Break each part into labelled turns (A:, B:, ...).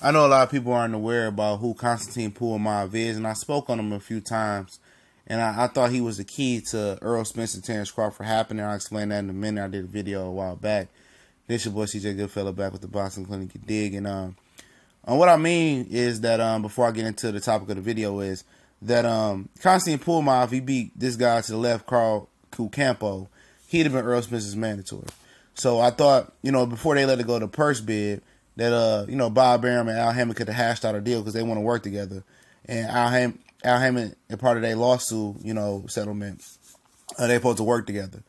A: I know a lot of people aren't aware about who Konstantin Ponomarev is, and I spoke on him a few times. And I thought he was the key to Errol Spence and Terrence Crawford happening. I'll explain that in a minute. I did a video a while back. This your boy CJ Goodfellow back with the Boxing Clinic, you dig. And what I mean is that before I get into the topic of the video is that Konstantin Ponomarev, he beat this guy to the left, Carlos Ocamopo. He'd have been Errol Spence's mandatory. So I thought, before they let it go to purse bid, that Bob Arum and Al Hammond could have hashed out a deal because they want to work together. And Al Hammond, a part of their lawsuit, settlement, they supposed to work together.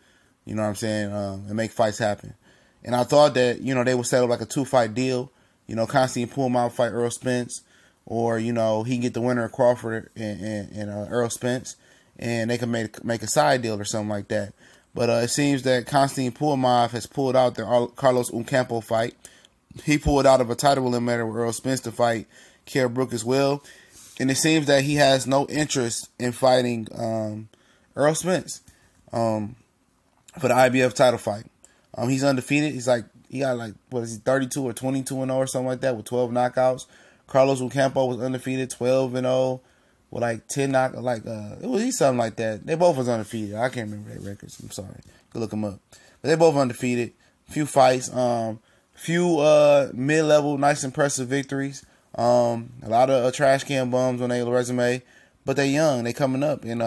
A: You know what I'm saying? And make fights happen. And I thought that, they would settle like a 2-fight deal. Konstantin Ponomarev fight Errol Spence, or, he can get the winner of Crawford and Errol Spence, and they can make a side deal or something like that. But it seems that Konstantin Ponomarev has pulled out the Carlos Ocamopo fight. He pulled out of a title eliminator with Errol Spence to fight Kell Brook as well. And it seems that he has no interest in fighting Errol Spence for the IBF title fight. He's undefeated. He got 32 or 22-0 or something like that with 12 knockouts. Carlos Ocamopo was undefeated, 12-0 with 10 knockouts. He's something like that. They both was undefeated. I can't remember their records. I'm sorry. Go look them up. But they both undefeated. Few fights. Few mid-level, nice, impressive victories. A lot of trash can bums on their resume, but they young, they coming up, and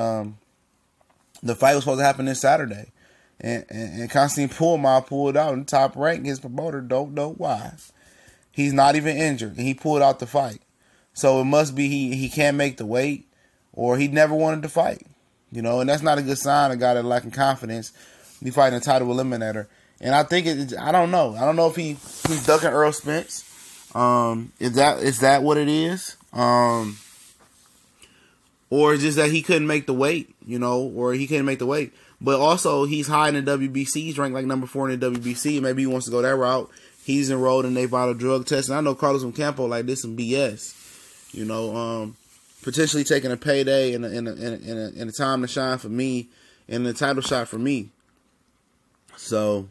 A: the fight was supposed to happen this Saturday, and Konstantin Ponomarev pulled out in top rank. His promoter don't know why. He's not even injured, and he pulled out the fight. So it must be he can't make the weight, or he never wanted to fight, and that's not a good sign. A guy that's lacking confidence, be fighting a title eliminator, and I think I don't know. I don't know if he's ducking Errol Spence. Is that what it is? Or it's just that he couldn't make the weight, or he couldn't make the weight. But also, he's high in the WBC. He's ranked like number 4 in the WBC. Maybe he wants to go that route. He's enrolled in a vital drug test. And I know Carlos Ocamopo this some BS. Potentially taking a payday and a time to shine for me and the title shot for me. So,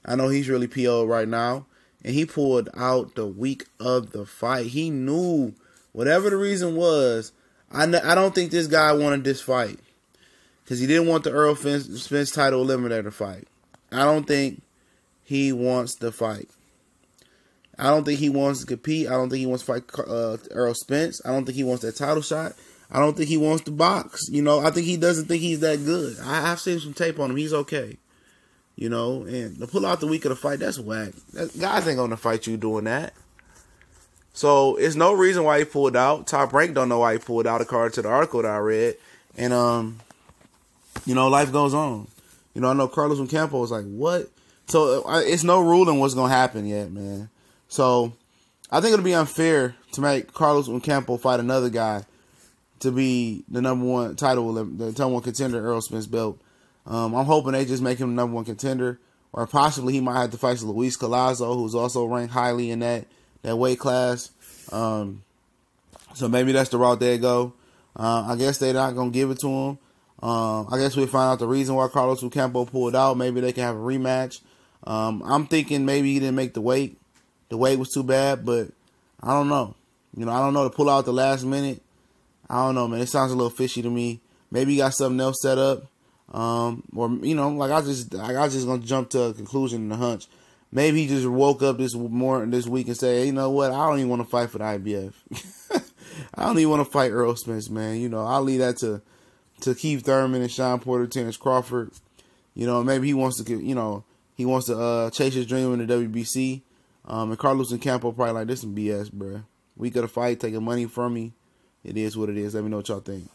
A: I know he's really PO'd right now. And he pulled out the week of the fight. He knew, whatever the reason was, I don't think this guy wanted this fight. Because he didn't want the Errol Spence title eliminator fight. I don't think he wants the fight. I don't think he wants to compete. I don't think he wants to fight Errol Spence. I don't think he wants that title shot. I don't think he wants to box. I think he doesn't think he's that good. I've seen some tape on him. He's okay. And to pull out the week of the fight, that's whack. Guys ain't gonna fight you doing that. So it's no reason why he pulled out. Top Rank don't know why he pulled out, according to the article that I read. And life goes on. I know Carlos Ocamopo was like, what? So it's no ruling what's gonna happen yet, man. So I think it'll be unfair to make Carlos Ocamopo fight another guy to be the number 1 title, the number 1 contender, Errol Spence belt. I'm hoping they just make him the number 1 contender, or possibly he might have to fight Luis Collazo, who's also ranked highly in that weight class. So maybe that's the route they go. I guess they're not gonna give it to him. I guess we'll find out the reason why Carlos Ocamopo pulled out. Maybe they can have a rematch. I'm thinking maybe he didn't make the weight. The weight was too bad, but I don't know. I don't know, to pull out the last minute. I don't know, man. It sounds a little fishy to me. Maybe he got something else set up. Or I just gonna jump to a conclusion and a hunch. Maybe he just woke up this week and say, hey, you know what? I don't even want to fight for the IBF. I don't even want to fight Errol Spence, man. I'll leave that to Keith Thurman and Sean Porter, Terrence Crawford. Maybe he wants to chase his dream in the WBC. And Carlos Ocamopo probably like, this some BS, bro. Week of the fight, taking money from me. It is what it is. Let me know what y'all think.